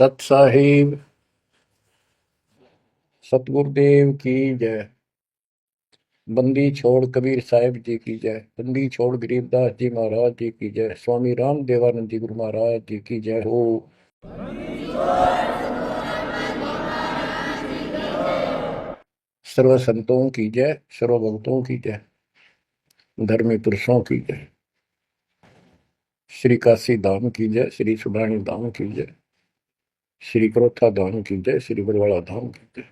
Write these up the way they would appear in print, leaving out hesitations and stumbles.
सत साहिब सतगुरुदेव की जय। बंदी छोड़ कबीर साहिब जी की जय। बंदी छोड़ गरीबदास जी महाराज जी की जय। स्वामी राम देवानंद जी गुरु महाराज जी की जय हो। सर्व संतों की जय, सर्व भक्तों की जय, धर्मी पुरुषों की जय। श्री काशी धाम की जय, श्री सुब्राणी धाम की जय, श्री क्रोथा धाम की जय, श्री बरवाड़ा धाम की जय।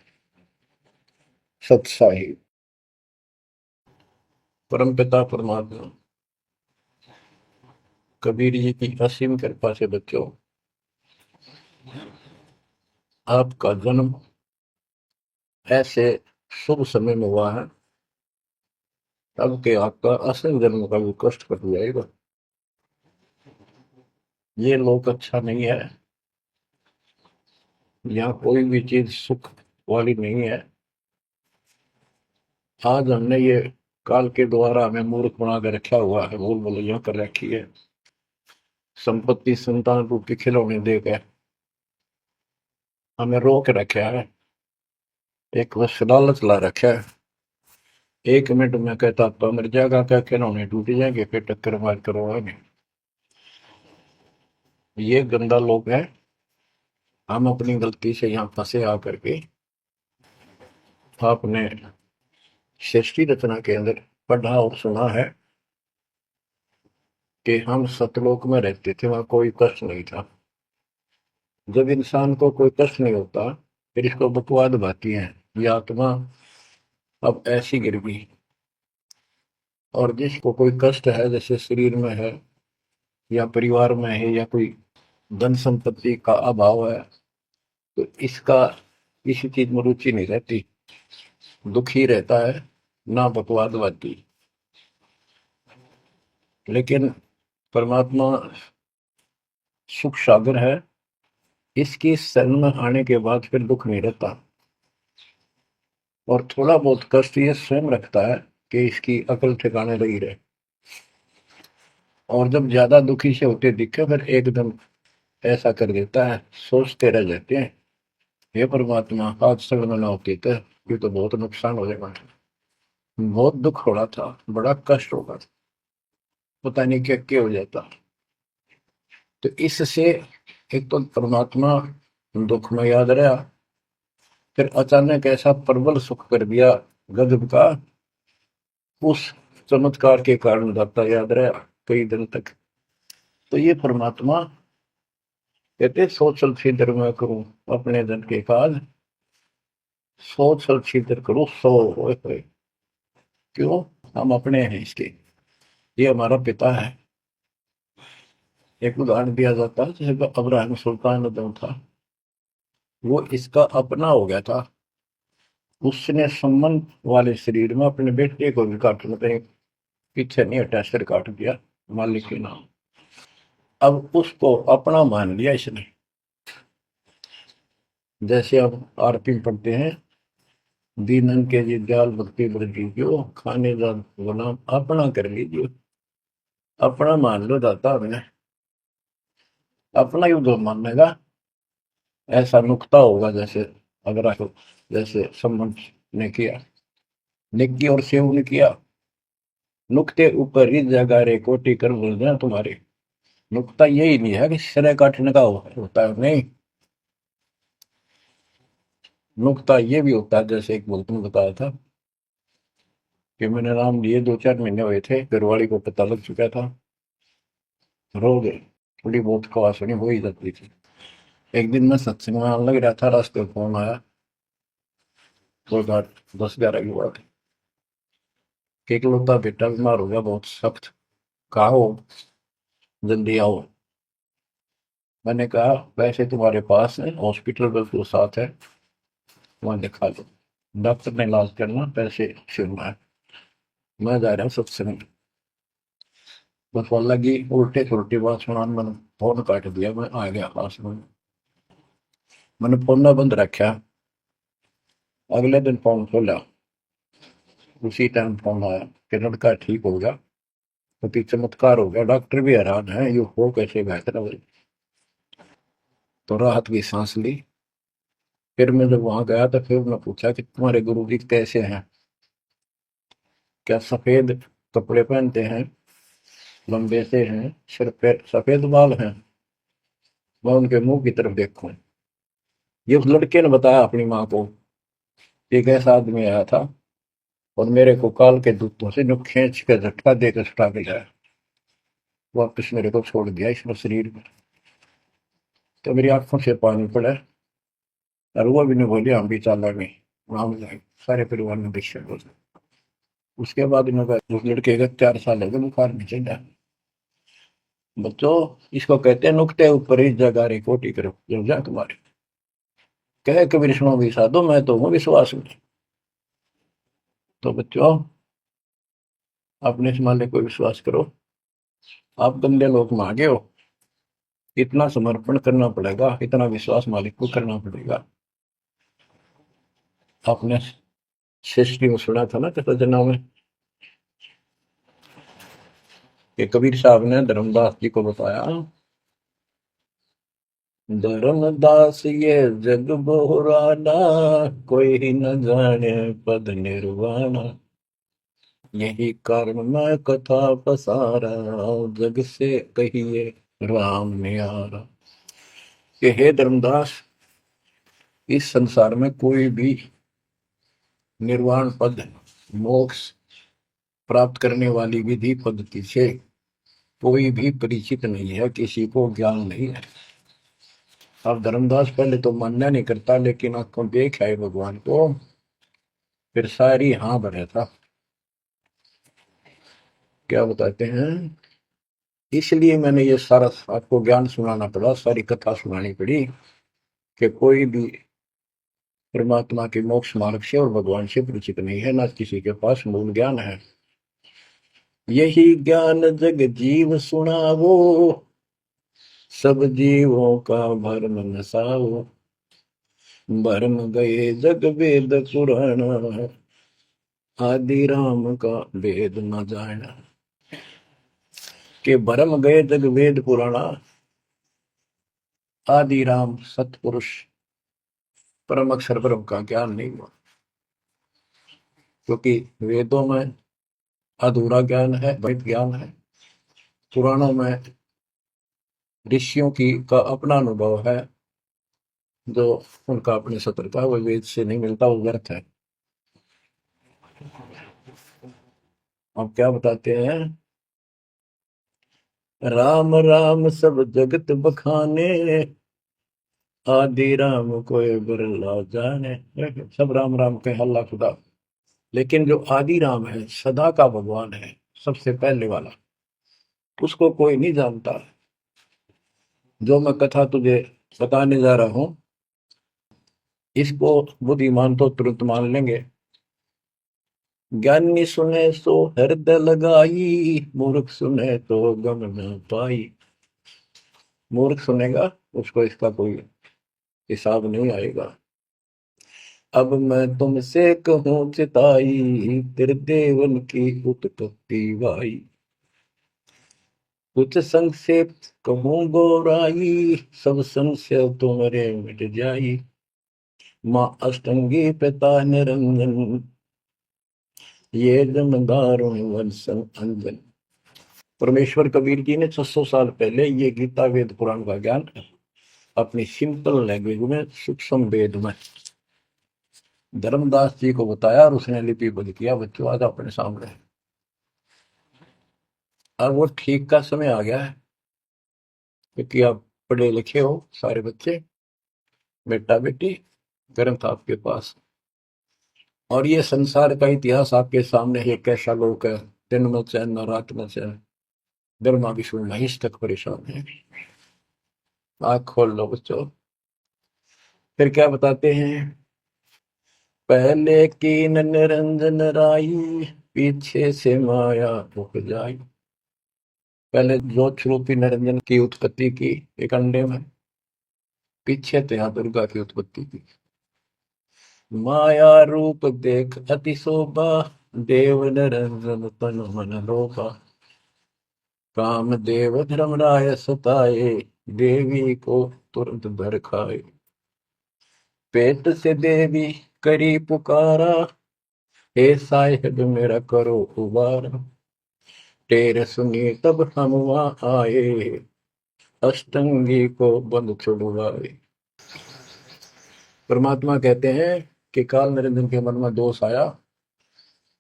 सत साहिब परम पिता परमात्मा कबीर जी की असीम कृपा से बच्चों, आपका जन्म ऐसे शुभ समय में हुआ है तब के आपका असल जन्म का भी कष्ट कट जाएगा। ये लोक अच्छा नहीं है, यहाँ कोई भी चीज सुख वाली नहीं है। आज हमने ये काल के द्वारा हमें मूर्ख बना कर रखा हुआ है, भूल भुलैया कर रखी है। संपत्ति संतान रूपी खिलौने देकर हमें रोक रखा है, एक बस लालच ला रखा है। 1 मिनट में कहता तो मर जाएगा, क्या खिलौने टूट जाएंगे, फिर टक्कर मार करवाएंगे। ये गंदा लोग है। हम अपनी गलती से यहाँ फंसे आकर के आपने सृष्टि रचना के अंदर पढ़ा और सुना है कि हम सतलोक में रहते थे, वहां कोई कष्ट नहीं था। जब इंसान को कोई कष्ट नहीं होता फिर इसको बकवाद भाती है, ये आत्मा अब ऐसी गिर गई। और जिसको कोई कष्ट है, जैसे शरीर में है या परिवार में है या कोई धन संपत्ति का अभाव है, तो इसका किसी चीज में रुचि नहीं रहती, दुखी रहता है, ना बकवाद भाती। लेकिन परमात्मा सुख सागर है, इसकी शरण में आने के बाद फिर दुख नहीं रहता। और थोड़ा बहुत कष्ट ये स्वयं रखता है कि इसकी अकल ठिकाने रही रहे। और जब ज्यादा दुखी से होते दिखे फिर एकदम ऐसा कर देता है, सोचते रह जाते हैं हे परमात्मा आज शरण न होती तो ये तो बहुत नुकसान हो जाएगा, बहुत दुख हो रहा था, बड़ा कष्ट होगा, पता नहीं क्या क्या हो जाता। तो इससे एक तो परमात्मा दुख में याद रहा, फिर अचानक ऐसा प्रबल सुख कर दिया गजब का, उस चमत्कार के कारण दाता याद रहा कई दिन तक। तो ये परमात्मा कहते सोचल छिद्र में करूं अपने धन के काज, सोचल छिद्र करूं सो होए। क्यों? हम अपने हैं इसके, ये हमारा पिता है। एक उदाहरण दिया जाता है, जैसे अब्राहम सुल्तान उद्दम था, वो इसका अपना हो गया था। उसने संबंध वाले शरीर में अपने बेटे को भी काटने पे पीछे नहीं हटा, सिर काट दिया मालिक के नाम। अब उसको अपना मान लिया इसने। जैसे अब आरती में पढ़ते हैं, दीनन के जी दयाल भक्ति बढ़ लीजिए, खाने दान गुलाम अपना कर लीजिए। अपना मान लो दाता हमें, अपना युद्ध मानेगा ऐसा नुकता होगा। जैसे अगर आपको जैसे संबंध ने किया, निक्की और सेव ने किया, नुकते ऊपर ही जगह रे कोटि कर बोल देना तुम्हारे। नुकता यही नहीं है कि सिरे काटने का होता है, नहीं। नुकता ये भी होता है, जैसे एक बोलते ने बताया था कि मैंने नाम लिए 2-4 महीने हुए थे, घरवाली को पता लग चुका था, रो गए, थोड़ी बहुत खवासनी हो ही जाती थी। एक दिन मैं सत्संग में आने लग रहा था, रास्ते में फोन आया, 10-11 की बात है, कि इकलौता बेटा बीमार हो गया बहुत सख्त, कहा हो जल्दी आओ। मैंने कहा वैसे तुम्हारे पास है हॉस्पिटल बिल्कुल साथ है, वहां दिखा लो, डॉक्टर ने इलाज करना, पैसे छीनना है, मैं जा रहा हूँ सत्संग। बस वो लगी उल्टे उल्टी बात सुनाने, मैंने फोन काट दिया, मैं आ गया पास में, मैंने फोन ना बंद रखा। अगले दिन फोन खोला, उसी टाइम फोन आया कि लड़का ठीक हो गया, तो चमत्कार हो गया। डॉक्टर भी हैरान है, ये हो कैसे बेहतर है। तो राहत की सांस ली। फिर मैं जब वहां गया तो फिर मैं पूछा कि तुम्हारे गुरु जी कैसे हैं, क्या सफेद कपड़े पहनते हैं, लंबे से हैं, सिर पे सफेद बाल हैं। मैं उनके मुंह की तरफ देखूं, ये उस लड़के ने बताया अपनी माँ को, एक ऐसा आदमी आया था और मेरे को काल के दूतों से जो खींच के झटका देकर छुटा के जाया, वापस मेरे को छोड़ दिया इस शरीर में। तो मेरी आंखों से पानी पड़ा और वो भी नहीं बोली हम भी चाला नहीं, हम जाए सारे परिवार में दीक्षा बोल। उसके बाद इन्होंने उस लड़के का 4 साल हो गए बुखार में चढ़ा। बच्चों, इसको कहते हैं नुकते ऊपर ही जगा रे कोटी करो जब जा तुम्हारे, कहे कबीर सुनो भी साधो मैं तो हूँ विश्वास में। तो बच्चों, अपने इस मालिक को विश्वास करो। आप गंदे लोग मांगे हो, इतना समर्पण करना पड़ेगा, इतना विश्वास मालिक को करना पड़ेगा। आपने सृष्टि में सुना था ना कथा जना में कि कबीर साहब ने धर्मदास जी को बताया, धर्मदास ये जग बहुराना, कोई न जाने पद निर्वाणा, यही कारण मैं कथा पसारा, जग से कहिए राम नियारा। कि हे धर्मदास, इस संसार में कोई भी निर्वाण पद, मोक्ष प्राप्त करने वाली विधि पद्धति से कोई भी परिचित नहीं है, किसी को ज्ञान नहीं है। अब धर्मदास पहले तो मानना नहीं करता, लेकिन आंखों देख आए भगवान को, फिर सारी हाँ भरे था। क्या बताते हैं, इसलिए मैंने ये सारा आपको ज्ञान सुनाना पड़ा, सारी कथा सुनानी पड़ी कि कोई भी परमात्मा के मोक्ष मार्ग से और भगवान से परिचित नहीं है, ना किसी के पास मूल ज्ञान है। यही ज्ञान जग जीव सुनावो, सब जीवों का भरम नसाओ, भरम गए जग वेद पुराण, आदि राम का वेद न जाना। के भरम गए जग वेद पुराणा, आदि राम सतपुरुष परम अक्षर ब्रह्म का ज्ञान नहीं हुआ, क्योंकि वेदों में अधूरा ज्ञान है, वैध ज्ञान है। पुराणों में ऋषियों की का अपना अनुभव है, जो उनका अपने सत्र का वो वेद से नहीं मिलता, वो व्यर्थ है। अब क्या बताते हैं, राम राम सब जगत बखाने, आदि राम कोई बिरला जाने। सब राम राम के हल्ला खुदा, लेकिन जो आदि राम है, सदा का भगवान है, सबसे पहले वाला, उसको कोई नहीं जानता। जो मैं कथा तुझे बताने जा रहा हूं, इसको बुद्धिमान तो तुरंत मान लेंगे, ज्ञानी सुने सो हृदय लगाई, मूर्ख सुने तो गम न पाई। मूर्ख सुनेगा, उसको इसका कोई हिसाब नहीं आएगा। अब मैं तुमसे कहूँ चिताई, तेरे देवन की उत्पत्ति वाई, कुछ संक्षेप कहूँ गौराई, सब संशय तुम्हारे मिट जाई। माँ अष्टंगी पिता निरंजन, ये जमदारों वंशन अंजन। परमेश्वर कबीर जी ने 600 साल पहले ये गीता वेद पुराण का ज्ञान अपनी सिंपल लैंग्वेज में, सूक्ष्म वेद में धर्मदास जी को बताया, और उसने लिपिबद्ध किया। बच्चों, आज अपने सामने। अब वो ठीक का समय आ गया है, क्योंकि आप पढ़े लिखे हो सारे बच्चे, बेटा बेटी, ग्रंथ आपके पास, और ये संसार का इतिहास आपके सामने है। कैसा लोग है, दिन में चैन न रात में चैन, गर्मा विश्व महिष तक परेशान है। आँख खोल लो बच्चों। फिर क्या बताते हैं, पहले कीन निरंजन राई, पीछे से माया उपजाई। पहले ज्योत स्वरूपी निरंजन की उत्पत्ति की एक अंडे में, पीछे तो यहाँ दुर्गा की उत्पत्ति की। माया रूप देख अति शोभा, देव निरंजन तन मन लोभा, काम देव धर्मराय सताए, देवी को तुरंत भर खाए। पेट से देवी करी पुकारा, हे साहिब मेरा करो उबारा। टेर सुनी तब हम वहां आए, अष्टंगी को बंद छुड़वाए। परमात्मा कहते हैं कि काल निरंजन के मन में दोष आया,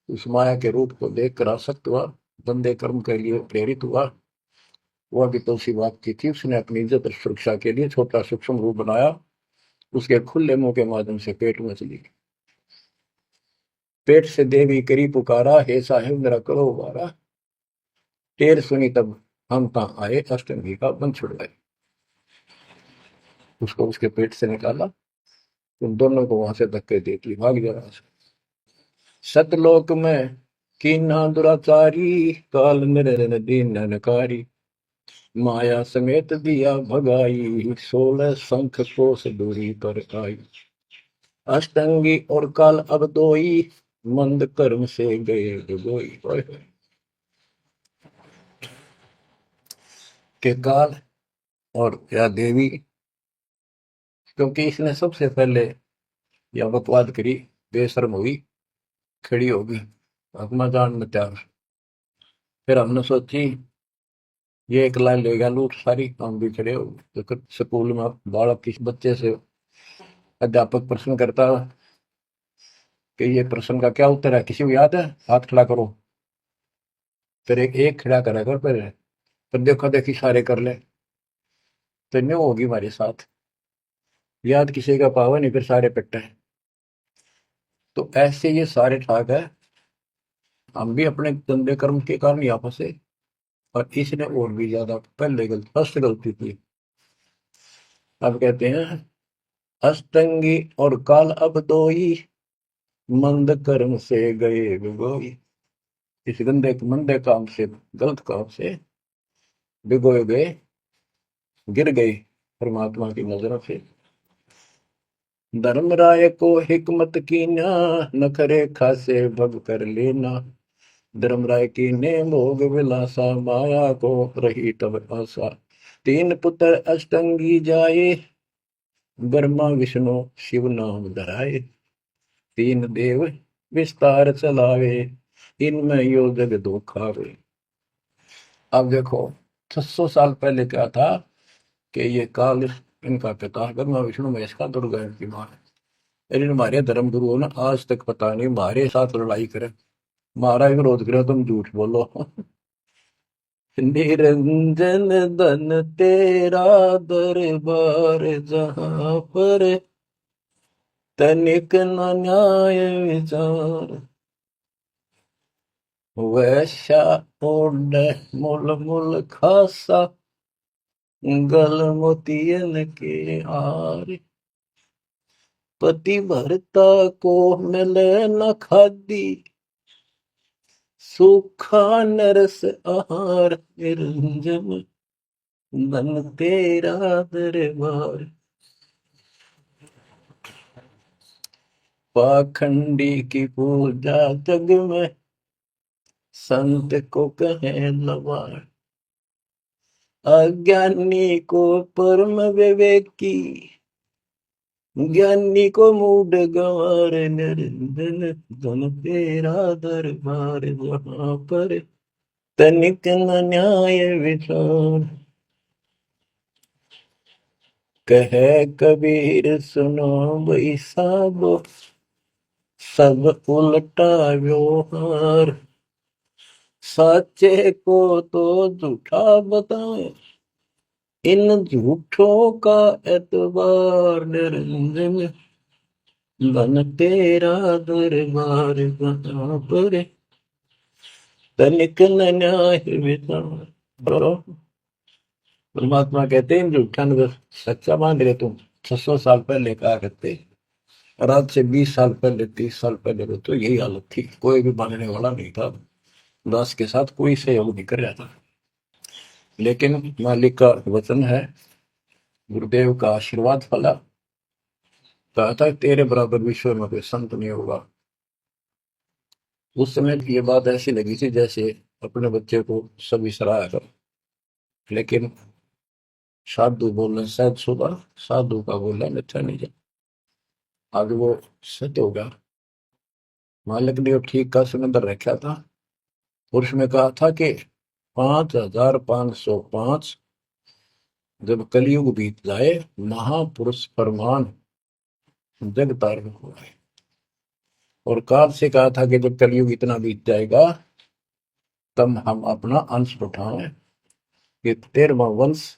उस माया के रूप को देखकर आसक्त हुआ, गंदे कर्म के लिए प्रेरित हुआ। वह भी तो उसी बात की थी, उसने अपनी इज्जत और सुरक्षा के लिए छोटा सूक्ष्म रूप बनाया, उसके खुले मुंह के माध्यम से पेट में चली गई। पेट से देवी करी पुकारा, हे साहिब मेरा करो उबारा। टेर सुनी तब हम कहाँ आए, अष्टंगी का बंध छुड़वाए। उसको उसके पेट से निकाला, उन दोनों को वहां से धक्के दे दी, भाग जा रहा। सतलोक में कीना दुराचारी, काल निरंजन दीन ननकारी। माया समेत दिया भगाई, 16 शंख कोस दूरी पर आई। अष्टंगी और काल अब दोई, मंद कर्म से गए डुबोई। के काल और या देवी, क्योंकि इसने सबसे पहले यह बकवाद करी, बेशर्म हुई, खड़ी होगी अपना जान में त्याग। फिर हमने सोची ये एक लाइन ले गया लूट सारी, हम भी खड़े हो गए। तो स्कूल में बालक किस बच्चे से अध्यापक प्रश्न करता कि ये प्रश्न का क्या उत्तर है, किसी को याद है, हाथ खड़ा करो। फिर एक एक खड़ा करा कर, फिर देखो देखी सारे कर ले, तो नहीं होगी हमारे साथ। याद किसी का पावा नहीं, फिर सारे पिट्टे हैं। तो ऐसे ये सारे ठाक है, हम भी अपने गंदे कर्म के कारण यहाँ फंसे, और इसने और भी ज्यादा पहले गलती फर्स्ट गलती की। अब कहते हैं अष्टंगी और काल अब दोई, मंद कर्म से गए बिगोई। इस गंदे मंदे काम से, गलत काम से भिगोए गए, गिर गए परमात्मा की नजरों से। धर्मराय को हिकमत की ना, नखरे खासे भग कर लेना। धर्मराय की ने भोग विलासा, माया को रही तब आशा। तीन पुत्र अष्टंगी जाए, ब्रह्मा विष्णु शिव नाम धराए। तीन देव विस्तार चलावे, इनमें यो जग दो खावे। अब देखो 600 साल पहले क्या था कि ये काल इनका पिता ब्रह्मा विष्णु महेश का दुर्गा इनकी मां है। लेकिन हमारे धर्म गुरुओं ने आज तक पता नहीं हमारे साथ लड़ाई करे, हमारा विरोध करे, तुम झूठ बोलो। निरंजन धन तेरा दरबार, जहां पर तनिक न न्याय विचार। वैश्या ओढ़ मूल मूल खासा, गल मोतियन के हार। पति भरता को मिले न खादी, सूखा नरस आहार। निरंजन धन तेरा दरबार। पाखंडी की पूजा जग में, संत को कहे लवार। अज्ञानी को परम विवेकी, ज्ञानी को मूड गंवार। निरंजन धन तेरा दरबार, जहां पर तनिक न न्याय विचार। कहे कबीर सुनो भाई साबो, सब उल्टा व्यवहार। साचे को तो झूठा बताए, इन झूठों का एतबार। निरंजन धन तेरा दरबार, जहां पर तनिक न न्याय विचार। परमात्मा कहते हैं झूठा न सच्चा मान रहे तुम। 600 साल पहले कहा करते, और आज से 20 साल पहले 30 साल पहले तो यही हालत थी, कोई भी मानने वाला नहीं था, दास के साथ कोई सहयोग नहीं कर रहा था। लेकिन मालिक का वचन है, गुरुदेव का आशीर्वाद फला, कहा था तेरे बराबर विश्व में कोई संत नहीं होगा। उस समय ये बात ऐसी लगी थी जैसे अपने बच्चे को सभी सराहा कर। लेकिन साधु बोले शायद सुबह, साधु का बोला अच्छा नहीं जा, आगे वो सत्य होगा। मालिक ने वो ठीक का सिलेंडर रखा था और उसमें कहा था कि 5505 जब कलयुग बीत जाए, महापुरुष फरमान जग तारण हो जाए। और काल से कहा था कि जब कलयुग इतना बीत जाएगा तब हम अपना अंश उठाएं। ये 13वां वंश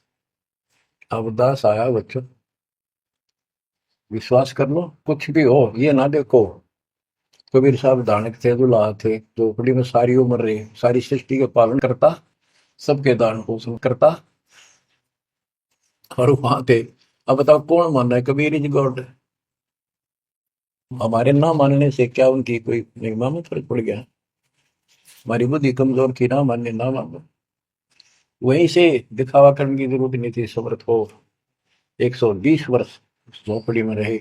अवदास आया बच्चों। विश्वास कर लो, कुछ भी हो ये ना देखो। कबीर साहब दानक थे, दुल्हा थे, झोपड़ी में सारी उम्र रहे, सारी सृष्टि का पालन करता, सबके दान पोषण करता, और वहां थे। अब बताओ कौन मान रहा है कबीर इज गॉड? हमारे ना मानने से क्या उनकी कोई महिमा में फर्क पड़ गया? हमारी बुद्धि कमजोर की, ना मानने ना मानो। वहीं से दिखावा करने की जरूरत नहीं थी। समर्थ हो 120 वर्ष उस झोपड़ी में रहे,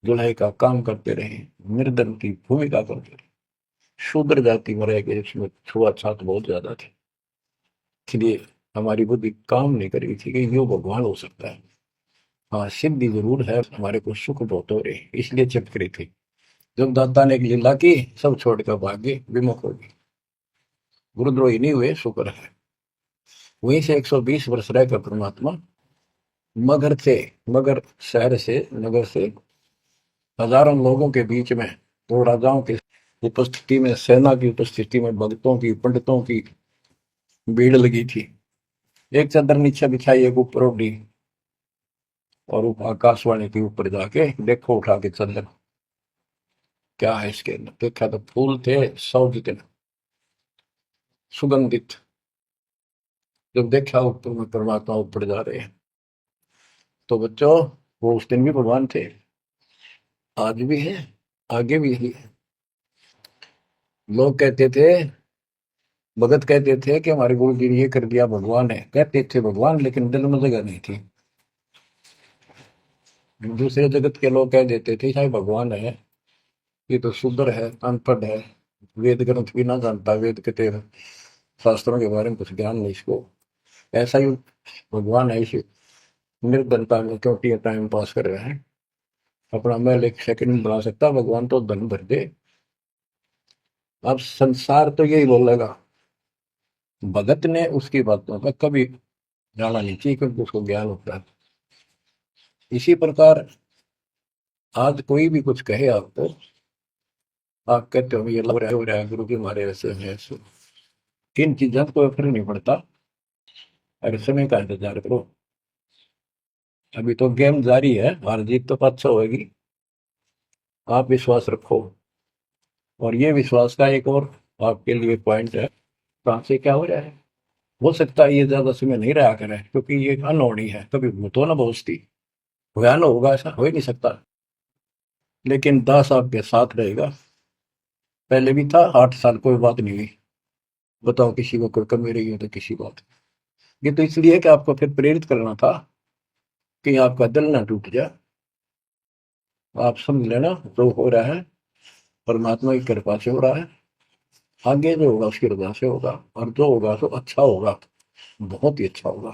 दुल्हे का काम करते रहे, निर्धन की भूमिका करते रहे, शूद्र जाति में रह गए, इसमें छुआछात बहुत ज्यादा थी। इसलिए हमारी बुद्धि काम नहीं कर रही थी कि यो भगवान हो सकता है। हाँ, सिद्धि जरूर है, हमारे को सुख बहुत हो रहे, इसलिए चक्री थी। जब दाता ने एक लीला की, सब छोड़कर भागे, विमुख हो गए, गुरुद्रोही नहीं हुए, शुक्र है। वहीं से 120 वर्ष रहकर परमात्मा मगर से, मगर शहर से, नगर से हजारों लोगों के बीच में, दो राजाओं की उपस्थिति में, सेना की उपस्थिति में, भक्तों की, पंडितों की भीड़ लगी थी। एक चादर नीचे बिछाई, एक ऊपर ओढ़ी, और आकाशवाणी के ऊपर जाके देखो उठा के चादर, क्या है इसके अंदर? देखा तो फूल थे 100 जितने, सुगंधित। जब देखा ऊपर में परमात्मा ऊपर जा रहे हैं, तो बच्चों वो उस दिन भी भगवान थे, आज भी है, आगे भी है। लोग कहते थे, भगत कहते थे कि हमारे गुरु जी ने ये कर दिया, भगवान है। कहते थे भगवान, लेकिन दिल में जगह नहीं थी। दूसरे जगत के लोग कह देते थे शायद भगवान है, ये तो शूद्र है, अनपढ़ है, वेद ग्रंथ भी ना जानता, वेद के तेरह शास्त्रों के बारे में कुछ ज्ञान नहीं इसको, ऐसा ही भगवान है। इसे निर्धनता में क्योंकि टाइम पास कर रहे हैं, अपना महल एक सेकंड में बना सकता, भगवान तो धन भर दे। अब संसार तो यही बोलेगा। भगत ने उसकी बातों का कभी जाना नहीं चाहिए, क्योंकि उसको ज्ञान होता है। इसी प्रकार आज कोई भी कुछ कहे आपको, आप कहते हो ये हो रहा है, गुरु जी हमारे ऐसे हैं ऐसे, किन चीजों का कोई फर्क नहीं पड़ता। अरे समय का इंतजार करो, अभी तो गेम जारी है, हार जीत तो पाछा होगी। आप विश्वास रखो। और ये विश्वास का एक और आपके लिए पॉइंट है, कहाँ से क्या हो रहा है। हो सकता है ये ज्यादा समय नहीं रहा करे, क्योंकि ये अनहोनी है, कभी भूतो ना भोजती, भयान होगा ऐसा हो ही नहीं सकता। लेकिन दास आपके साथ रहेगा। पहले भी था, 8 साल कोई बात नहीं हुई। बताओ किसी को कोई कमी रही है तो किसी बात। ये तो इसलिए कि आपको फिर प्रेरित करना था कि आपका दिल ना टूट जाए। आप समझ लेना, जो हो रहा है परमात्मा की कृपा से हो रहा है, आगे जो होगा उसकी कृपा से होगा, और जो होगा तो अच्छा होगा, बहुत ही अच्छा होगा।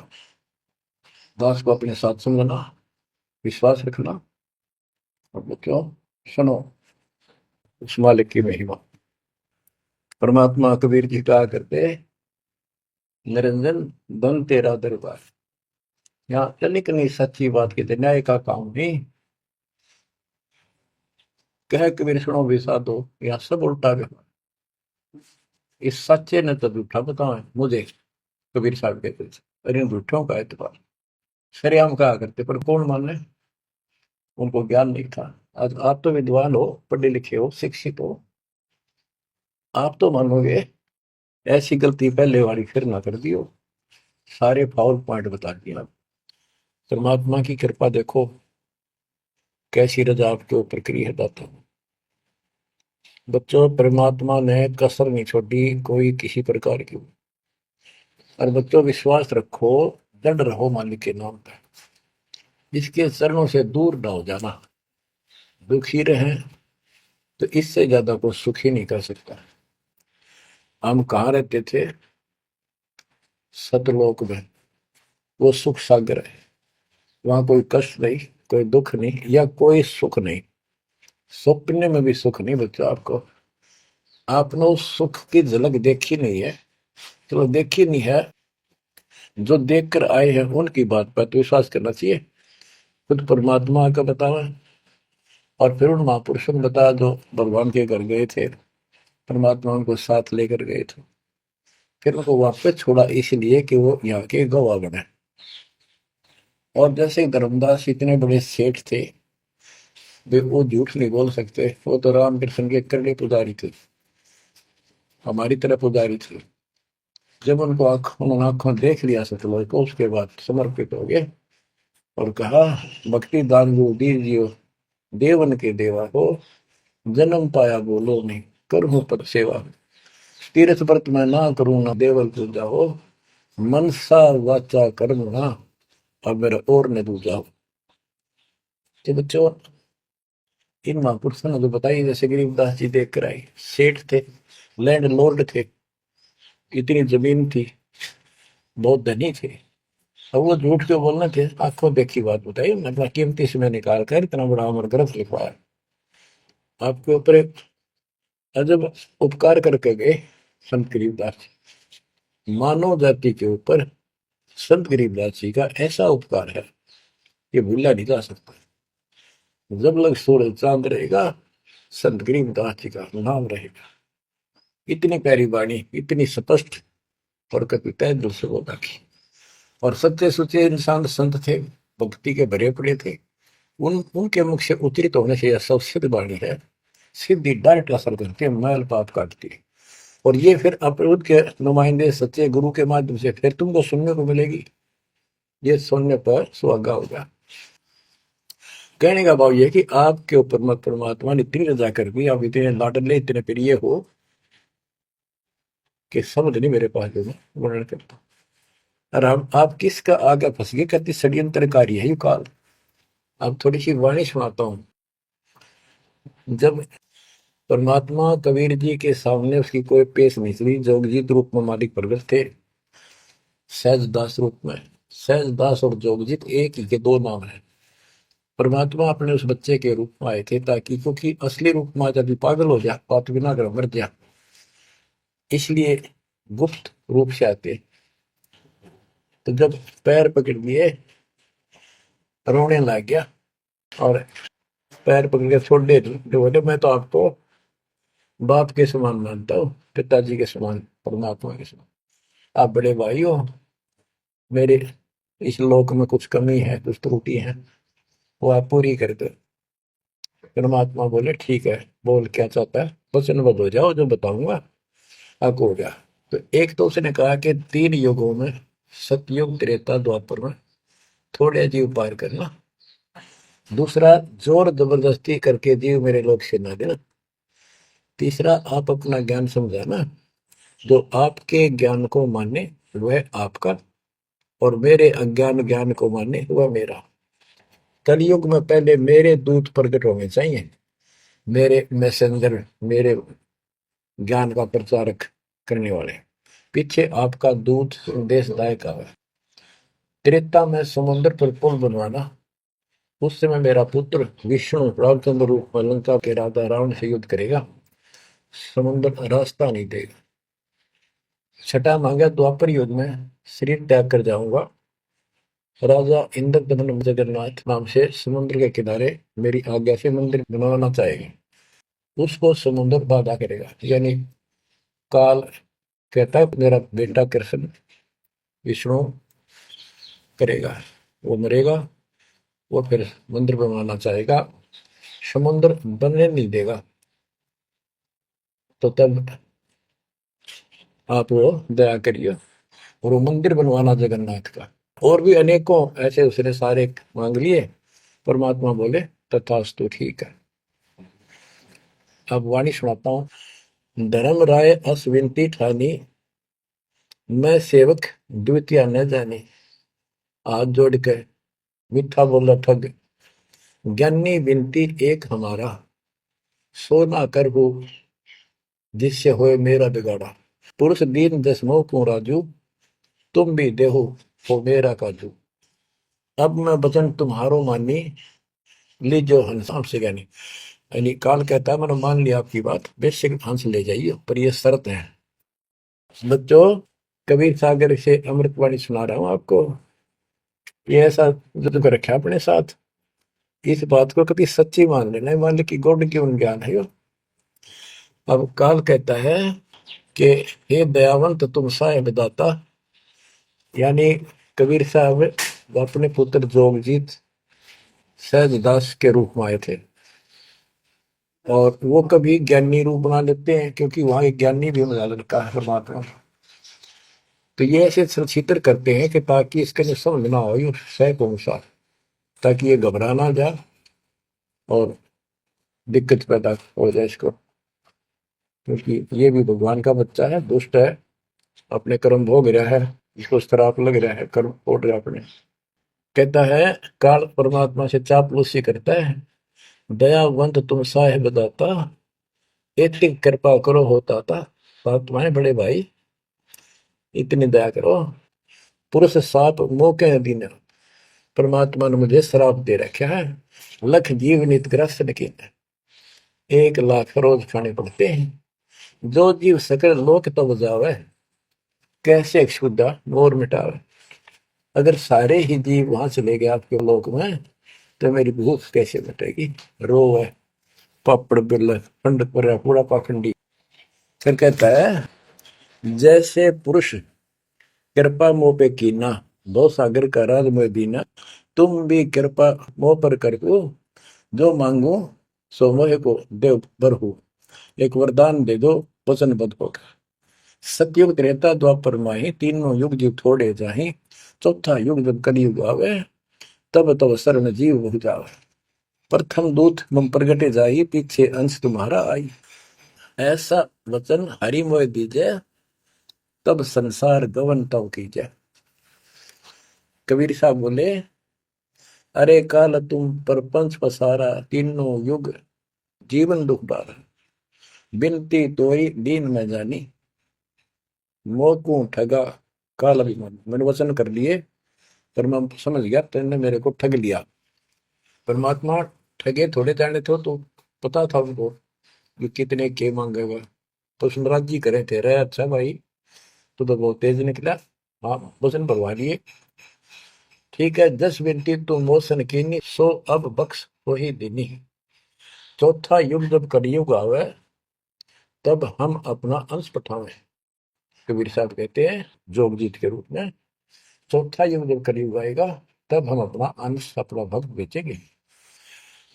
दास को अपने साथ समझना, विश्वास रखना, और क्यों सुनो उस मालिक की महिमा। परमात्मा कबीर जी कहा करते, निरंजन धन तेरा दरबार। यहाँ तनिक नहीं सच्ची बात कहते, न्याय का काम नहीं। कह कबीर सुनो भी साधो, यहाँ सब उल्टा व्यवहार। इस सच्चे ने तो झूठा बताओ मुझे, कबीर साहब कहते थे, अरे इन झूठों का एतबार। सरेआम कहा करते, पर कौन माने, उनको ज्ञान नहीं था। आज आप तो विद्वान हो, पढ़े लिखे हो, शिक्षित हो, आप तो मानोगे ऐसी गलती पहले वाली फिर ना कर दियो। सारे फाउल पॉइंट बता दिए आप। परमात्मा की कृपा देखो कैसी रजा आपके ऊपर करी है दाता। बच्चों, परमात्मा ने कसर नहीं छोड़ी कोई किसी प्रकार की। और बच्चों विश्वास रखो, दृढ़ रहो मालिक के नाम पर, इसके चरणों से दूर ना हो जाना। दुखी रहे तो इससे ज्यादा कोई सुखी नहीं कर सकता। हम कहाँ रहते थे? सतलोक में, वो सुख सागर है। वहां कोई कष्ट नहीं, कोई दुख नहीं, या कोई सुख नहीं। स्वप्न में भी सुख नहीं बच्चा आपको। आपने उस सुख की झलक देखी नहीं है, चलो देखी नहीं है, जो देख कर आए हैं उनकी बात पर तो विश्वास करना चाहिए। खुद परमात्मा का बतावा, और फिर उन महापुरुषों ने बताया जो भगवान के घर गए थे, परमात्मा उनको साथ लेकर गए थे, फिर उनको वापस छोड़ा इसलिए कि वो यहाँ के गवाह बने। और जैसे धर्मदास इतने बड़े सेठ थे, वे वो झूठ नहीं बोल सकते, वो तो रामकृष्ण के करड़े पुजारी थे, हमारी तरह पुजारी थे। जब उनको उन्होंने आंखों देख लिया सतलोक को, उसके बाद समर्पित हो गए और कहा, भक्ति दान जो दीजियो, देवन के देवा हो, जन्म पाया बोलो नहीं, करूँ पद सेवा, तीर्थ व्रत मैं ना करूँ ना देवल पूजा हो, मनसा वाचा कर्म ना, अब मेरा और न दूजा हो। तो बच्चों, इन महापुरुषों ने जो बताई, जैसे गरीबदास जी देख कर आई, सेठ थे, लैंड लॉर्ड थे, इतनी जमीन थी, बहुत धनी थे। अब वो झूठ क्यों बोलना थे, आंखों देखी बात बताई, उन्होंने अपना कीमती समय निकाल कर इतना बड़ा अमर ग्रंथ लिखवाया। आपके ऊपर एक अजब उपकार करके गए संत गरीबदास जी, मानव जाति के ऊपर संत गरीबदास जी का ऐसा उपकार है, ये भूला नहीं जा सकता। जब लग सूरज चांद रहेगा, संत गरीबदास जी का नाम रहेगा। इतनी प्यारी वाणी, इतनी स्पष्ट, और कभी तय दिल से बोला की। और सच्चे सुचे इंसान संत थे, भक्ति के भरे पड़े थे, उनके मुख से उच्चरित होने से यह सब सिद्ध वाणी है, सीधी डायरेक्ट असर करती है, मैल पाप काटती है। और ये फिर अप्रभुत के नुमाइंदे सच्चे गुरु के माध्यम से फिर तुमको सुनने को मिलेगी। ये सुनने पर सुहागा होगा। कहने का भाव ये कि आपके ऊपर मत परमात्मा ने इतनी रजा कर दी, आप इतने लाडले इतने प्रिय हो कि समझ नहीं मेरे पास जो मैं वर्णन करता। और आप किसका आगे फंस गए, कहती षड्यंत्रकारी है यू काल। अब थोड़ी सी वाणी सुनाता हूँ। जब परमात्मा कबीर जी के सामने उसकी कोई पेश नहीं चली, जोगजीत रूप में मालिक प्रगट थे, सहजदास रूप में। सहजदास और जोगजीत एक ही के दो नाम है। परमात्मा अपने उस बच्चे के रूप में आए थे, ताकि क्योंकि असली रूप में जब पागल हो जाए, पाप बिना कर मर जाए, इसलिए गुप्त रूप से आते। तो जब पैर पकड़ लिए, रोने लग गया, और पैर पकड़ के छोड़ दे, तो बोले मैं तो आपको बाप के समान मानता हूँ, पिताजी के समान, परमात्मा के समान। आप बड़े भाई हो, मेरे इस लोक में कुछ कमी है, कुछ त्रुटि है, वो आप पूरी कर दो। परमात्मा बोले ठीक है, बोल क्या चाहता है, वचनबद्ध हो जाओ, जो बताऊंगा आपको हो गया। तो एक तो उसने कहा कि 3 युगों में, सतयुग त्रेता द्वापर में थोड़े जीव पार करना। दूसरा, जोर जबरदस्ती करके जीव मेरे लोग से ना देना। तीसरा, आप अपना ज्ञान समझाना, जो आपके ज्ञान को माने वह आपका, और मेरे अज्ञान ज्ञान को माने वह मेरा। कलयुग में पहले मेरे दूत प्रकट होने चाहिए, मेरे मैसेंजर, मेरे ज्ञान का प्रचारक करने वाले। पीछे आपका दूत संदेशदायक आवे। त्रेता में समुद्र पर पुल बनवाना। उस समय मेरा पुत्र विष्णु रामचंद्र रूप में लंका के राजा रावण से युद्ध करेगा, समुद्र रास्ता नहीं देगा। छठा मांगा, द्वापर युद्ध में शरीर त्याग कर जाऊंगा, राजा इंद्रदमन जगन्नाथ नाम से समुद्र के किनारे मेरी आज्ञा से मंदिर बनवाना चाहेगा। उसको समुद्र बाधा करेगा, यानी काल कहता है मेरा बेटा कृष्ण विष्णु करेगा, वो मरेगा, वो फिर मंदिर बनवाना चाहेगा, समुद्र बनने नहीं देगा। तो तब आप वो दया करिए, और वो मंदिर बनवाना जगन्नाथ का। और भी अनेकों ऐसे उसने सारे मांग लिए। परमात्मा बोले तथास्तु, ठीक है। अब वाणी सुनाता हूँ। धर्म राय असविनती ठानी, मैं सेवक द्वितीय न जानी, हाथ जोड़ के मीठा बोला ठग, ज्ञानी विनती एक हमारा, सो ना कर हो जिससे होए मेरा बिगाड़ा। पुरुष दीन दसमो को राजू, तुम भी देहो हो मेरा काजू। अब मैं वचन तुम्हारो मानी लीजो हंसाम से ज्ञानी। यानी काल कहता है मैंने मान लिया आपकी बात, बेशक हंस ले जाइए, पर ये शर्त है। बच्चों, कबीर सागर से अमृतवाणी सुना रहा हूं आपको। ये ऐसा जुद कर रखा है अपने साथ, इस बात को कभी सच्ची मान लेना, मान ले कि गौड़ क्यों ज्ञान है यो। अब काल कहता है कि हे दयावंत तुम साहेब दाता, यानी कबीर साहब अपने पुत्र जोगजीत सहजदास के रूप में आए थे, और वो कभी ज्ञानी रूप बना लेते हैं क्योंकि वहां एक ज्ञानी भी बना लड़का है परमात्मा। तो ये ऐसे संचित्र करते हैं कि ताकि इसके लिए समझ ना हो ये सह को अनुसार, ताकि ये घबरा ना जाए और दिक्कत पैदा हो जाए इसको, क्योंकि ये भी भगवान का बच्चा है, दुष्ट है, अपने कर्म भोग रहा है, इसको श्राप लग रहा है, कर्म ओढ़ रहा है अपने। कहता है काल परमात्मा से चापलूसी करता है, दयावंत तुम साहेब दाता, इतनी कृपा करो होता था। तुम्हारे बड़े भाई इतनी दया करो, पुरुष साप मोके दीन, परमात्मा ने मुझे श्राप दे रखा है, लख जीव नित ग्रस्त की 1 लाख रोज खाने पड़ते हैं, जो जीव सकल लोक तो बजावे, कैसे क्षुदा मोर मिटावे। अगर सारे ही जीव वहां चले गए आपके लोक में, तो मेरी भूख कैसे मिटेगी। रो है पापड़ बिल खंड पर पूरा पाखंडी। फिर कहता है जैसे पुरुष कृपा मोह पे कीना, दो सागर का राज में दीना, तुम भी कृपा मोह पर कर दो, जो मांगो सो मोह को देव बरहु, एक वरदान दे दो वचनबद्ध होगा। सतयुग त्रेता द्वापर माही, तीनों युग जीव थोड़े जाही, चौथा युग जब कलयुग आवे, तब तब शरण जीव हो जावे, प्रथम दूत मम प्रगटे जाई, पीछे अंश तुम्हारा आई, ऐसा वचन हरि मोह दीजे, तब संसार गवन तव कीजे। कबीर साहब बोले अरे काल तुम परपंच पसारा, तीनों युग जीवन दुख बारा, बिनती तोरी दीन में जानी, मोकू ठगा काल अभिमान। मैंने वचन कर लिए पर मैं समझ गया तेने मेरे को ठग लिया। परमात्मा ठगे थोड़े जाने थे, तो पता था उनको कि कितने के मांगेगा, तो उसमें राजी करे थे। रहे अच्छा भाई, तो बहुत तेज निकला, हाँ वचन भरवा लिए। ठीक है, 10 बिनती तो मोशन कीनी, सो अब बख्श वही दीनी, चौथा युग जब कलयुग आवे, तब हम अपना अंश पठावे। कबीर साहब कहते हैं जोगजीत के रूप में, चौथा युग जब कलयुग आएगा, तब हम अपना अंश अपना भक्त बेचेंगे,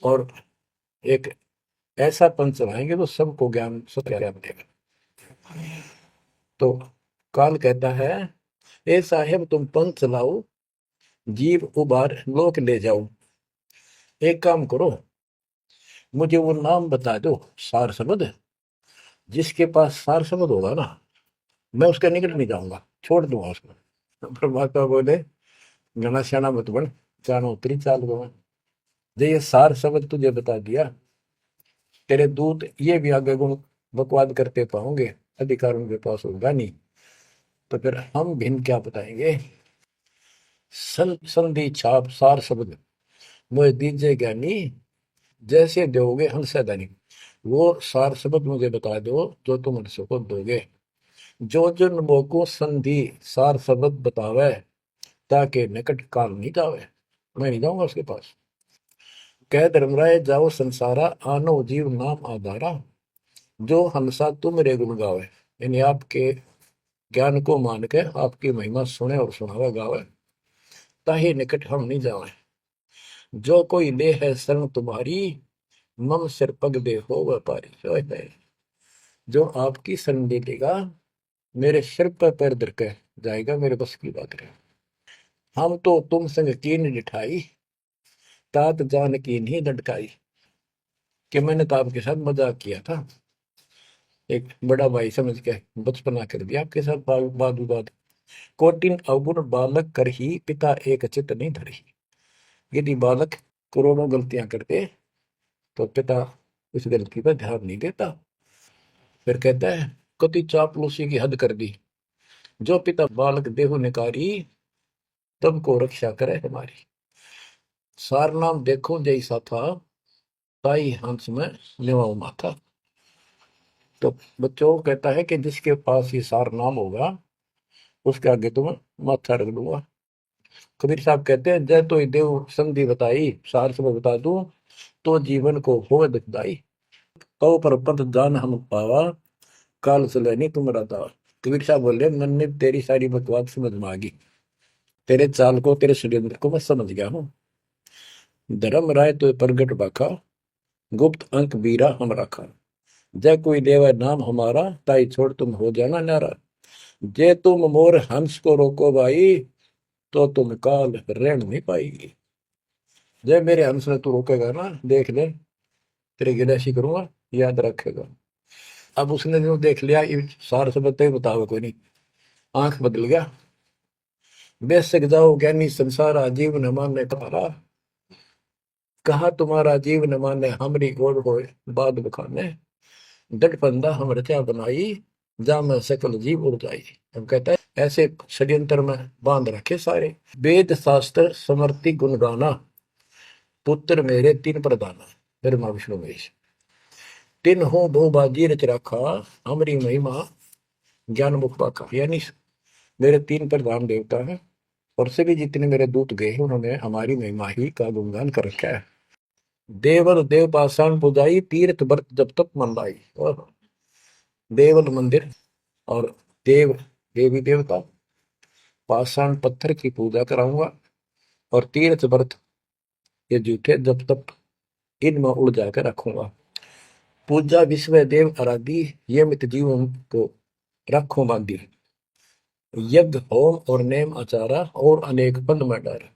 और एक ऐसा पंच चलाएंगे तो सबको ज्ञान सत्य ज्ञान देगा। तो काल कहता है ए साहेब तुम पंथ चलाओ, जीव उबार लोक ले जाओ, एक काम करो, मुझे वो नाम बता दो सार शब्द, जिसके पास सार शब्द होगा ना, मैं उसके निकट नहीं जाऊंगा, छोड़ दूंगा उसको। परमात्मा बोले घना श्याना मत बन, जानो उतरी चाल गवन। जे ये सार शब्द तुझे बता दिया, तेरे दूत ये भी आगे गुण बकवाद करते पाओगे, अधिकार उनके पास होगा नहीं, तो फिर हम भिन्न क्या बताएंगे। संधि छाप सार शब्द मुझे दीजिए ज्ञानी, जैसे दोगे हमसे धनी, वो सार शब्द मुझे बता दो जो तुम हमसे को दोगे। जो जन मोको संधि सार शब्द बतावे, ताकि निकट काल नहीं जावे, मैं नहीं जाऊंगा उसके पास। कह धर्मराय जाओ संसारा, आनो जीव नाम आधारा, जो हंसा तुम रे गुण गावे, यानी आपके ज्ञान को मान के आपकी महिमा सुने और सुनावे गावे, ताही निकट हम नहीं जावे। जो कोई ले है शरण तुम्हारी, मम सिर पग दे हो व्यापारी। जो आपकी शरण ले लेगा, मेरे सिर पर पैर धर के जाएगा, मेरे बस की बात है। हम तो तुम संग कीन निठाई, तात जान की नहीं लटकाई, कि मैंने तो आपके साथ मजाक किया था, एक बड़ा भाई समझ के बचपना कर दिया आपके साथ, बात विवाद, कोटिन अवगुण बालक कर ही, पिता एक चित नहीं धरी। यदि बालक करोड़ों गलतियां करते, तो पिता उस गलती पर ध्यान नहीं देता। फिर कहता है कति चापलूसी की हद कर दी, जो पिता बालक देहु निकारी, तब को रक्षा करे हमारी। सार नाम देखो जैसा था, ताई हंस में लेवाऊ माथा। तो बच्चों को कहता है कि जिसके पास ये सार नाम होगा उसके आगे तुम माथा रख दूंगा। कबीर साहब कहते हैं, जय तो देव संधि बताई, सार सब बता दूं तो जीवन को हो दुखदाई। तो पर पद जान हम पावा, काल चले नहीं तुम्हारा दावा। कबीर साहब बोले, मन ने तेरी सारी बकवास समझ में आ गई, तेरे चाल को तेरे षड्यंत्र को मैं समझ गया हूँ। धर्म राय तो प्रगट बाखा, गुप्त अंक बीरा हम रखा। जय कोई देवा नाम हमारा, ताई छोड़ तुम हो जाना नारा। जे तुम मोर हंस को रोको भाई, तो तुम काल रहन नहीं पाएगी। जय मेरे हंस ने तू रोकेगा ना, देख ले तेरी गिरैशी करूंगा, याद रखेगा। अब उसने जो देख लिया, ये सार से बताओ कोई नहीं, आंख बदल गया। बेशक जाओ ज्ञानी संसार, आजीव न माने तुम्हारा। कहा तुम्हारा जीव न माने, हमरी गोड़ होए बाद बखाने। डट फंदा हम रचा बनाई, जा मैं सकल जीव उड़ जाई। हम कहता है ऐसे षड्यंत्र में बांध रखे सारे। वेद शास्त्र समर्ति गुण गाना, पुत्र मेरे तीन प्रधाना। ब्रह्मा विष्णु महेश तीन हो बहु बाजी रच रखा, हमरी महिमा ज्ञान मुख पाका। यानी मेरे तीन प्रधान देवता हैं और सभी जितने मेरे दूत गए हैं उन्होंने हमारी महिमा ही का गुणगान कर रखा है। देवल देव पाषाण पुजाई, तीर्थ व्रत जब तक मन लाई। और देवल मंदिर और देव देवी देवता, पाषाण पत्थर की पूजा कराऊंगा और तीर्थ व्रत ये जूठे जब तक इनमें उड़ जाकर रखूंगा। पूजा विश्व देव आराधी, ये मित जीवन को रखो बांधी। यज्ञ होम और नेम आचारा, और अनेक बंद में डर।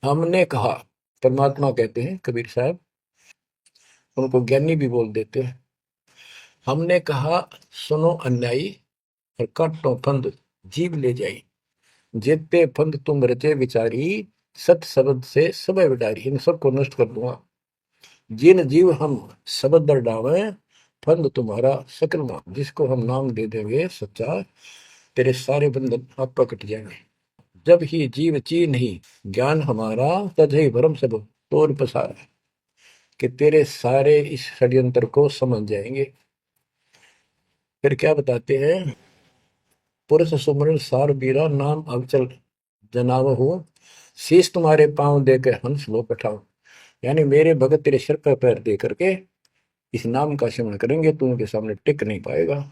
हमने कहा, परमात्मा कहते हैं कबीर साहब, उनको ज्ञानी भी बोल देते हैं। हमने कहा सुनो अन्यायी, और काटो फंद जीव ले जाई। जेते फंद तुम रचे विचारी, सत शब्द से सब विडारी। इन सबको नष्ट कर दूंगा। जिन जीव हम शब्द दर डावे, फंद तुम्हारा सकल नाम। जिसको हम नाम दे देंगे सच्चा, तेरे सारे बंधन आप पर कट जाएंगे। जब ही जीव ची नहीं ज्ञान हमारा, तजहि भरम सब तोड़ पसारा। कि तेरे सारे इस षड्यंत्र को समझ जाएंगे। फिर क्या बताते हैं, पुरुष सुमरन सार बीरा, नाम अवचल जनाव हो। शीश तुम्हारे पांव दे के हंस लो बैठाओ। यानी मेरे भगत तेरे सिर पर पैर दे करके इस नाम का सिमरण करेंगे, तू उनके सामने टिक नहीं पाएगा,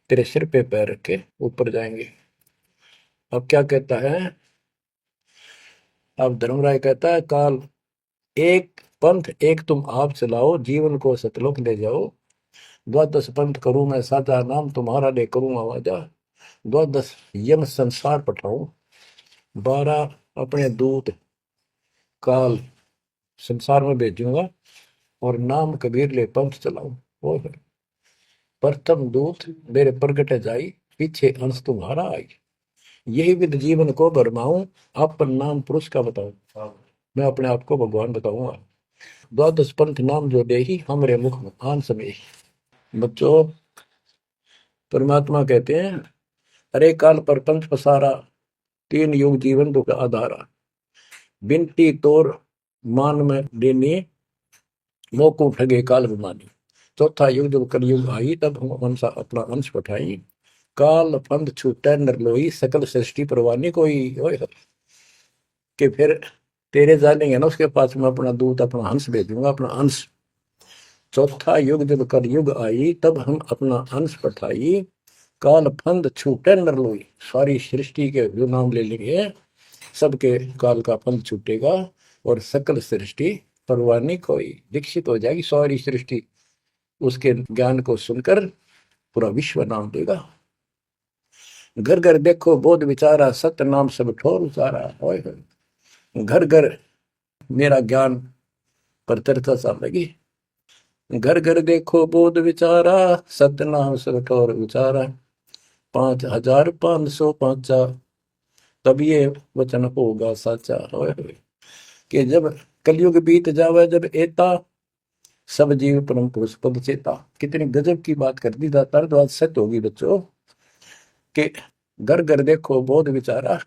तेरे सिर पे पैर रख के ऊपर जाएंगे। अब क्या कहता है, अब धर्मराय कहता है, काल एक पंथ एक तुम आप चलाओ, जीवन को सतलोक ले जाओ। द्वादश पंथ करूं मैं साधा, नाम तुम्हारा ले करूं आवाजा। द्वादश यम संसार पठाऊं, 12 अपने दूत काल संसार में भेजूंगा, और नाम कबीर ले पंथ चलाऊं। और प्रथम दूत मेरे प्रगट जाई, पीछे अंश तुम्हारा आई। यही विद जीवन को भरमाऊं, अपन नाम पुरुष का बताऊं। मैं अपने आप को भगवान बताऊंगा। द्वादश पंथ नाम जो दे ही, हमरे मुख में आन समय। बच्चों, परमात्मा कहते हैं, अरे काल पर पंथ पसारा, तीन युग जीवन दुख आधारा। बिनती तोर मान में देनी, मोको ठगे काल विमानी। चौथा युग जब कलयुग आई, तब हम वंश अपना वंश पठाई। काल पंथ छूटे नरलोई, सकल सृष्टि परवानी कोई। ओए कि फिर तेरे जानेंगे ना उसके पास में अपना दूत अपना हंस भेजूंगा, अपना अंश। चौथा युग जब कलयुग आई, तब हम अपना अंश पठाई। काल फंद छूटे नरलोई, सारी सृष्टि के जो नाम ले लेंगे सबके काल का फंद छूटेगा, और सकल सृष्टि परवानी कोई दीक्षित हो जाएगी। सारी सृष्टि उसके ज्ञान को सुनकर पूरा विश्व नाम देगा। घर घर देखो बोध विचारा, सत्य नाम सब ठोर उचारा। घर घर मेरा ज्ञान पर चर्चा चल लगी। घर घर देखो बोध विचारा, सत्य नाम सब ठोर उचारा। 5505 तब ये वचन होगा साचा। कि जब कलयुग बीत जावे, जब एता सब जीव परम पुरुष पद चेता। कितनी गजब की बात कर दी दातार, तो आज सत्य होगी बच्चों। कि घर घर देखो बोध विचारा,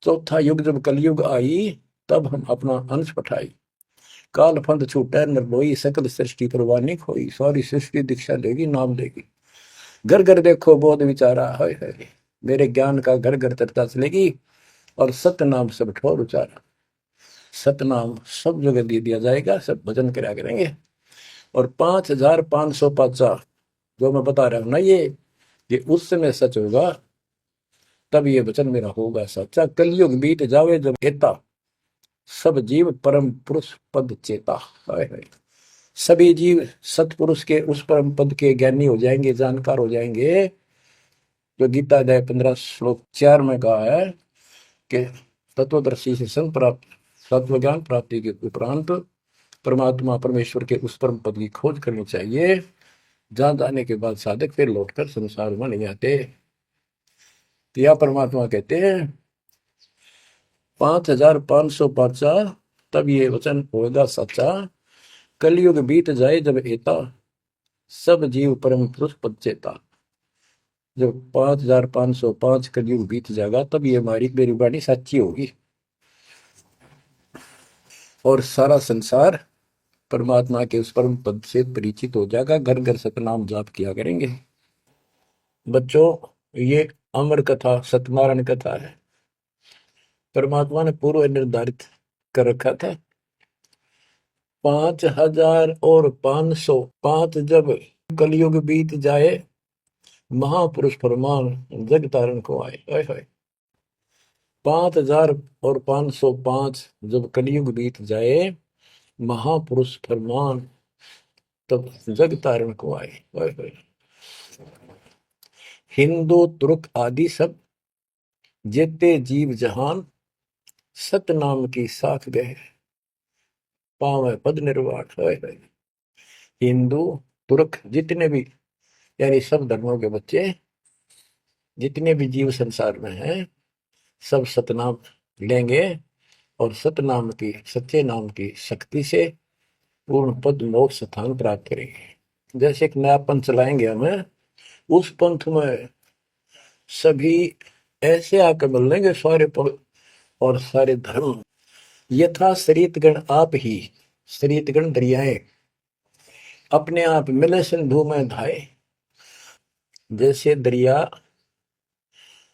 चौथा युग जब कलयुग आई, तब हम अपना अंश पठाई। काल फंद छूटा निर्भोई, सकल सृष्टि परवानी खोई। सारी सृष्टि दीक्षा लेगी, नाम लेगी। घर घर देखो बोध विचारा, हाय हाय मेरे ज्ञान का घर घर चर्चा चलेगी। और सतनाम सब ठोर उचारा। सतनाम सब जगह दे दिया जाएगा, सब भजन करा करेंगे। और 5550 जो मैं बता रहा हूं ना, ये उस समय सच होगा, तब ये वचन मेरा होगा सच्चा। कलयुग बीत जावे जब एता, सब जीव परम पुरुष पद चेता। हाय हाय सभी जीव सतपुरुष के उस परम पद के ज्ञानी हो जाएंगे, जानकार हो जाएंगे। जो गीता अध्याय 15 श्लोक 4 में कहा है कि तत्वदर्शी से संत प्राप्त, तत्व ज्ञान प्राप्ति के उपरांत परमात्मा परमेश्वर के उस परम पद की खोज करनी चाहिए, जहां जाने के बाद साधक फिर लौटकर संसार में नहीं आते। या परमात्मा कहते हैं 5550 तब ये वचन होगा सच्चा। कलयुग बीत जाए जब एता, सब जीव परम पुरुष पद चेता। जब 5505 कलयुग बीत जाएगा, तब ये हमारी मेरी वाणी सच्ची होगी और सारा संसार परमात्मा के उस परम पद से परिचित हो जाएगा। घर घर सतनाम जाप किया करेंगे। बच्चों, ये अमर कथा सत्यनारायण कथा है। परमात्मा ने पूर्व निर्धारित कर रखा था 5000 और 500। 5 जब कलयुग बीत जाए, महापुरुष फरमान जग तारण को आए। हाय हाय 5000 और 505 जब कलयुग बीत जाए, महापुरुष फरमान तब जग तारण को आए। हाय हाय हिंदू तुर्क आदि सब, जेते जीव जहान, सतनाम की साख गए, पावे पद निर्वाण। हाय हाय हिंदू तुर्क जितने भी, यानी सब धर्मों के बच्चे, जितने भी जीव संसार में हैं, सब सतनाम लेंगे और सतनाम की, सच्चे नाम की शक्ति से पूर्ण पद मोक्ष स्थान प्राप्त करेंगे। जैसे एक नया पंथ चलाएंगे हमें, उस पंथ में सभी ऐसे आकर मिल लेंगे, सारे और सारे धर्म। यथा शरीतगण आप ही, शरीतगण दरियाएं अपने आप मिले सिंधु में धाए। जैसे दरिया,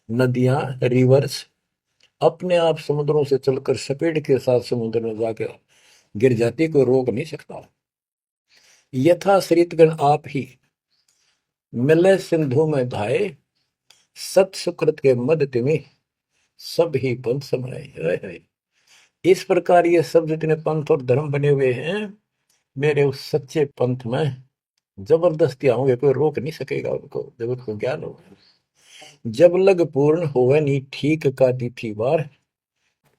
नदियां, रिवर्स अपने आप समुद्रों से चलकर स्पीड के साथ समुद्र में जाकर गिर जाती, कोई रोक नहीं सकता। यथा शरीतगण आप ही मिले सिंधु में धाए, सत सुकृत के मद तिमि सब ही पंथ समाये। इस प्रकार ये सब जितने पंथ और धर्म बने हुए हैं, मेरे उस सच्चे पंथ में जबरदस्ती आओगे, कोई रोक नहीं सकेगा उनको, जब उनको ज्ञान होगा। जब लग पूर्ण होवे नी ठीक का तिथि बार,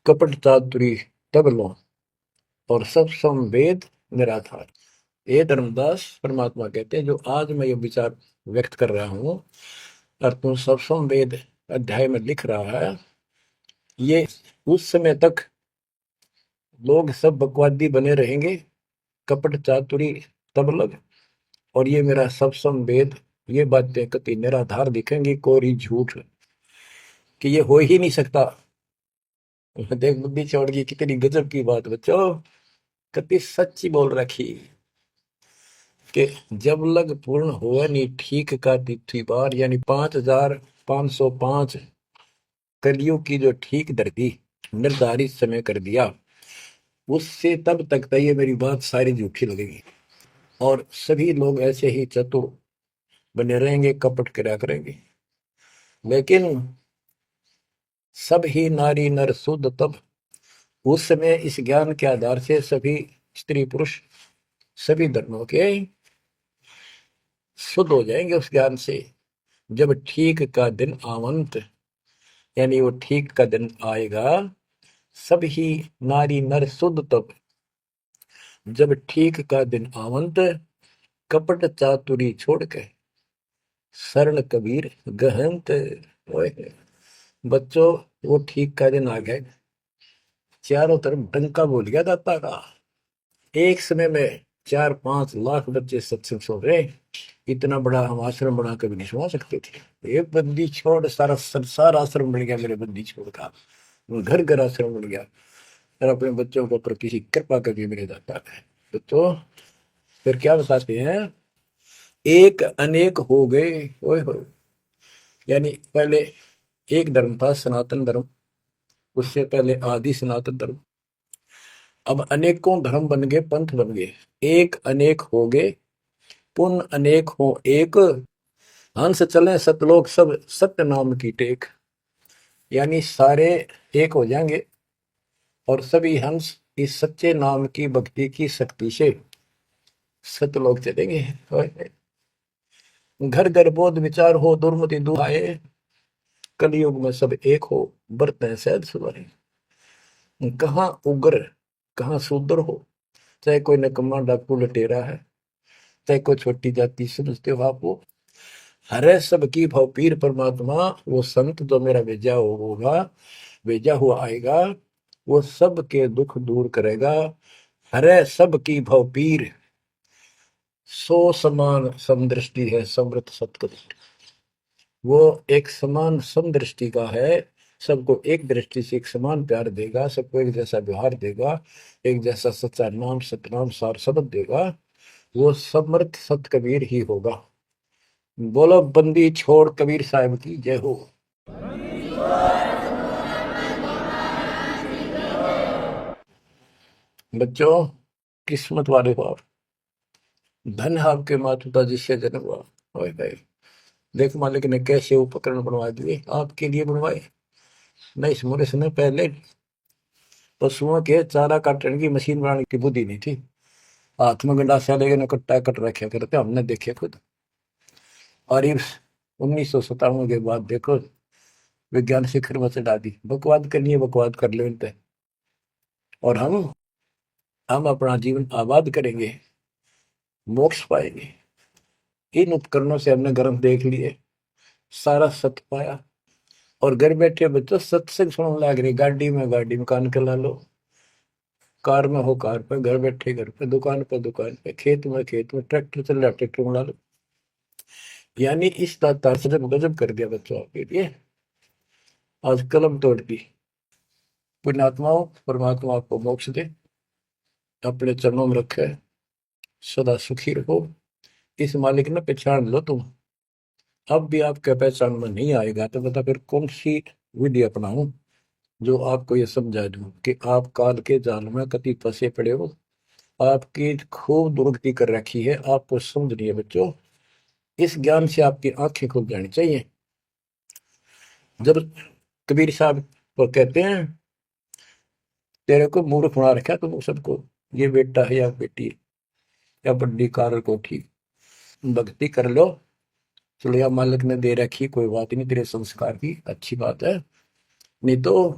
कपट चातुरी तब लो और सब संवेद निराधार। ये धर्मदास परमात्मा कहते हैं, जो आज मैं ये विचार व्यक्त कर रहा हूं और तुम सब संवेद अध्याय में लिख रहा है, ये उस समय तक लोग सब बकवादी बने रहेंगे, कपट चातुरी तब लग, और ये मेरा सब संवेद, ये बातें कति निराधार दिखेंगी, कोरी झूठ, कि ये हो ही नहीं सकता। देख बुद्धि चौड़ की कितनी गजब की बात बच्चों, कति सच्ची बोल रखी कि जब लग पूर्ण हुआ नहीं ठीक का तिथि बार, यानी 5505 कलियुग की जो ठीक धरती निर्धारित समय कर दिया, उससे तब तक तो ये मेरी बात सारी झूठी लगेगी और सभी लोग ऐसे ही चतुर बने रहेंगे, कपट करा करेंगे। लेकिन सब ही नारी नर शुद्ध तब, उस समय इस ज्ञान के आधार से सभी स्त्री पुरुष सभी धर्मों के शुद्ध हो जाएंगे उस ज्ञान से। जब ठीक का दिन आवंत, यानी वो ठीक का दिन आएगा, सब ही नारी नर शुद्ध तब, जब ठीक का दिन आवंत, कपट चातुरी छोड़ के शरण कबीर गहंत। बच्चों, वो ठीक का दिन आ गए, चारों तरफ डंका बोल गया दाता का। एक समय में 4-5 लाख बच्चे सत्संग सुन रहे, इतना बड़ा हम आश्रम बना कभी नहीं सुना सकते थे। एक बंदी छोड़ सारा संसार आश्रम बन गया मेरे बंदी छोड़ का। घर घर आश्रम बन गया और अपने बच्चों के ऊपर किसी कृपा करके मेरे जाता है। तो फिर क्या बताते हैं, एक अनेक हो गए। ओए होए, यानी पहले एक धर्म था सनातन धर्म, उससे पहले आदि सनातन धर्म, अब अनेकों धर्म बन गए, पंथ बन गए। एक अनेक हो गए, पुन अनेक हो एक, हंस चले सतलोक सब सत्य नाम की टेक। यानी सारे एक हो जाएंगे और सभी हंस इस सच्चे नाम की भक्ति की शक्ति से सतलोक चलेंगे। घर घर बोध विचार हो, दुर्मति दुहाए, कलयुग में सब एक हो, बरतें सहज सुधारे। कहाँ उग्र कहाँ शूद्र हो, चाहे कोई नकम्मा डाकू लटेरा है, चाहे कोई छोटी जाति समझते हो आप, वो हरे सबकी भव पीर परमात्मा, वो संत जो मेरा भेजा होगा, भेजा हुआ आएगा, वो सबके दुख दूर करेगा। हरे सबकी भव पीर, सो समान समदृष्टि है समृत सत्कृष्ट। वो एक समान समदृष्टि का है, सबको एक दृष्टि से एक समान प्यार देगा, सबको एक जैसा व्यवहार देगा, एक जैसा सच्चा नाम सतनाम सार शब्द देगा। वो समर्थ सत कबीर ही होगा। बोलो बंदी छोड़ कबीर साहब की जय हो। बच्चों, किस्मत वाले हो आप, धन है आपके माता पिता जिससे जन्म हुआ। ओए भाई, देख मालिक ने कैसे उपकरण बनवा दिए, आपके लिए बनवाए। नहीं, इसमें समय पहले पशुओं के चारा काटने की मशीन बनाने की बुद्धि नहीं थी। हाथ में गंडासा लेके कट्टा कट रखे करते, हमने देखे खुद। और ये 1957 के बाद देखो विज्ञान शिखर में चढ़ा दी। बकवाद करनी है, बकवाद कर लो इन पे, और हम अपना जीवन आबाद करेंगे, मोक्ष पाएंगे। इन उपकरणों से हमने गर्म देख लिए, सारा सत्य पाया, और घर बैठे बच्चों सत्संग सुनने लग रही। गाड़ी में कान के ला लो, कार में हो कार पे, घर बैठे घर पे, दुकान पे, खेत में ट्रैक्टर चल रहा ट्रैक्टर में ला लो। यानी इस दातार से जब गजब कर दिया बच्चों आपके लिए, आज कलम तोड़ दी। पुण्यात्माओं, परमात्मा आपको मोक्ष दे, अपने चरणों में रखे, सदा सुखी रहो। इस मालिक ने पहचान लो तुम। अब भी आपके पहचान में नहीं आएगा तो बता फिर कौन सी विधि अपनाऊं जो आपको ये समझा दूं कि आप काल के जाल में कति फंसे पड़े हो। आपकी खूब दुर्गति कर रखी है, आपको समझ नहीं है बच्चों। इस ज्ञान से आपकी आंखें खुल जानी चाहिए। जब कबीर साहब को कहते हैं तेरे को मूर्ख बना रखा तुम सबको, ये बेटा है या बेटी है या बड्डी कार कोठी, भक्ति कर लो, चलो या मालिक ने दे रखी, कोई बात नहीं, तेरे संस्कार की अच्छी बात है। नहीं तो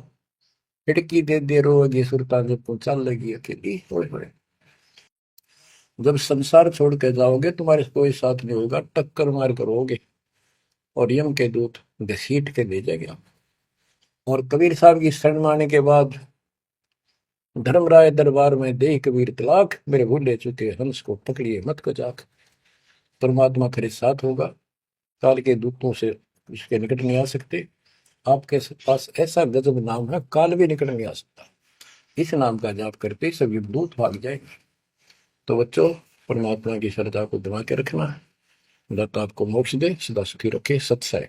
खिड़की दे दे रोगी सुरता जब पहुंचा लगी अकेली। थोड़े थोड़े जब संसार छोड़ के जाओगे तुम्हारे कोई साथ नहीं होगा, टक्कर मार करोगे और यम के दूत घसीट के ले जाएंगे। और कबीर साहब की शरण माने के बाद धर्मराय दरबार में दे कबीर तलाक, मेरे भूले चुके हंस को पकड़िए मत को जाक। परमात्मा खरे साथ होगा, काल के दूतों से इसके निकट नहीं आ सकते। आपके पास ऐसा गजब नाम है, काल भी निकट नहीं आ सकता। इस नाम का जाप करते सभी दूत भाग जाएंगे। तो बच्चों, परमात्मा की श्रद्धा को दबा के रखना है। दाता आपको मोक्ष दे, सदा सुखी रखे। सत्सय।